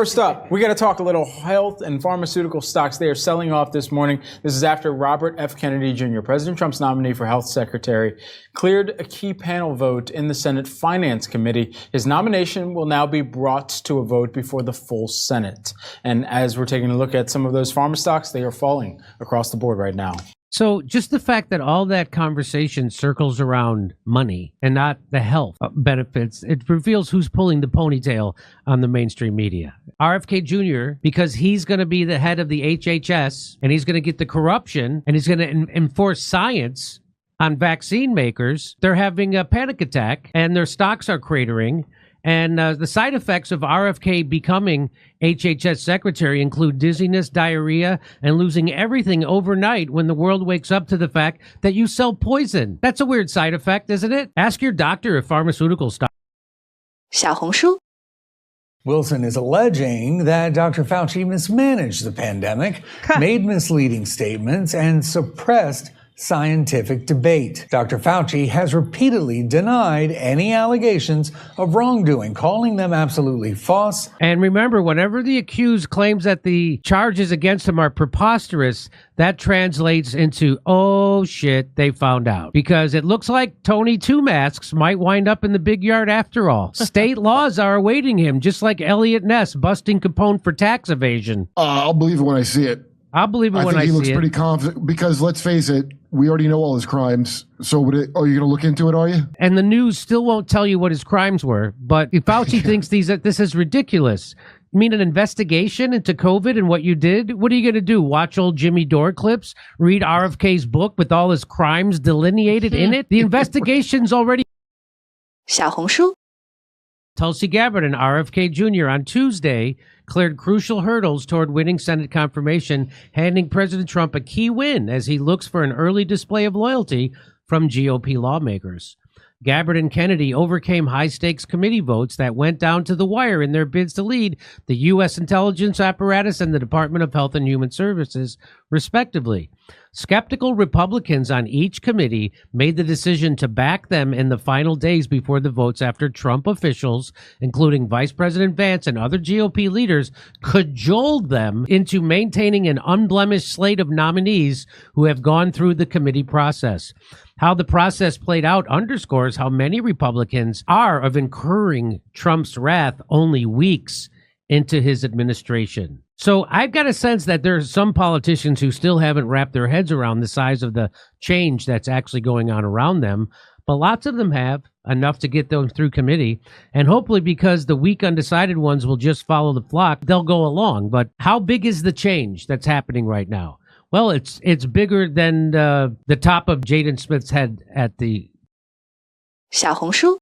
First up, we got to talk a little health and pharmaceutical stocks. They are selling off this morning. This is after Robert F. Kennedy Jr., President Trump's nominee for health secretary, cleared a key panel vote in the Senate Finance Committee. His nomination will now be brought to a vote before the full Senate. And as we're taking a look at some of those pharma stocks, they are falling across the board right now. So just the fact that all that conversation circles around money and not the health benefits, it reveals who's pulling the ponytail on the mainstream media. RFK Jr., because he's going to be the head of the HHS and he's going to get the corruption and he's going to enforce science on vaccine makers, they're having a panic attack and their stocks are cratering. And the side effects of RFK becoming HHS secretary include dizziness, diarrhea, and losing everything overnight when the world wakes up to the fact that you sell poison. That's a weird side effect, isn't it? Ask your doctor if pharmaceutical stock. 小红书 Wilson is alleging that Dr. Fauci mismanaged the pandemic, made misleading statements, and suppressed scientific debate. Dr. Fauci has repeatedly denied any allegations of wrongdoing, calling them absolutely false. And remember, whenever the accused claims that the charges against him are preposterous, that translates into, oh shit, they found out. Because it looks like Tony Two Masks might wind up in the big yard after all. State laws are awaiting him, just like Elliot Ness busting Capone for tax evasion. I'll believe it when I see it. I'll believe it when I see it. I think he looks pretty confident because, let's face it, we already know all his crimes. So are you going to look into it, are you? And the news still won't tell you what his crimes were. But if Fauci thinks this is ridiculous. You mean an investigation into COVID and what you did? What are you going to do? Watch old Jimmy Dore clips? Read RFK's book with all his crimes delineated in it? The investigation's already... 小红书 Tulsi Gabbard and RFK Jr. on Tuesday cleared crucial hurdles toward winning Senate confirmation, handing President Trump a key win as he looks for an early display of loyalty from GOP lawmakers. Gabbard and Kennedy overcame high-stakes committee votes that went down to the wire in their bids to lead the U.S. intelligence apparatus and the Department of Health and Human Services, respectively. Skeptical Republicans on each committee made the decision to back them in the final days before the votes after Trump officials, including Vice President Vance and other GOP leaders, cajoled them into maintaining an unblemished slate of nominees who have gone through the committee process. How the process played out underscores how many Republicans are of incurring Trump's wrath only weeks into his administration. So I've got a sense that there's some politicians who still haven't wrapped their heads around the size of the change that's actually going on around them, but lots of them have, enough to get them through committee, and hopefully because the weak undecided ones will just follow the flock, they'll go along. But how big is the change that's happening right now? Well, it's bigger than the top of Jaden Smith's head at the... 小红书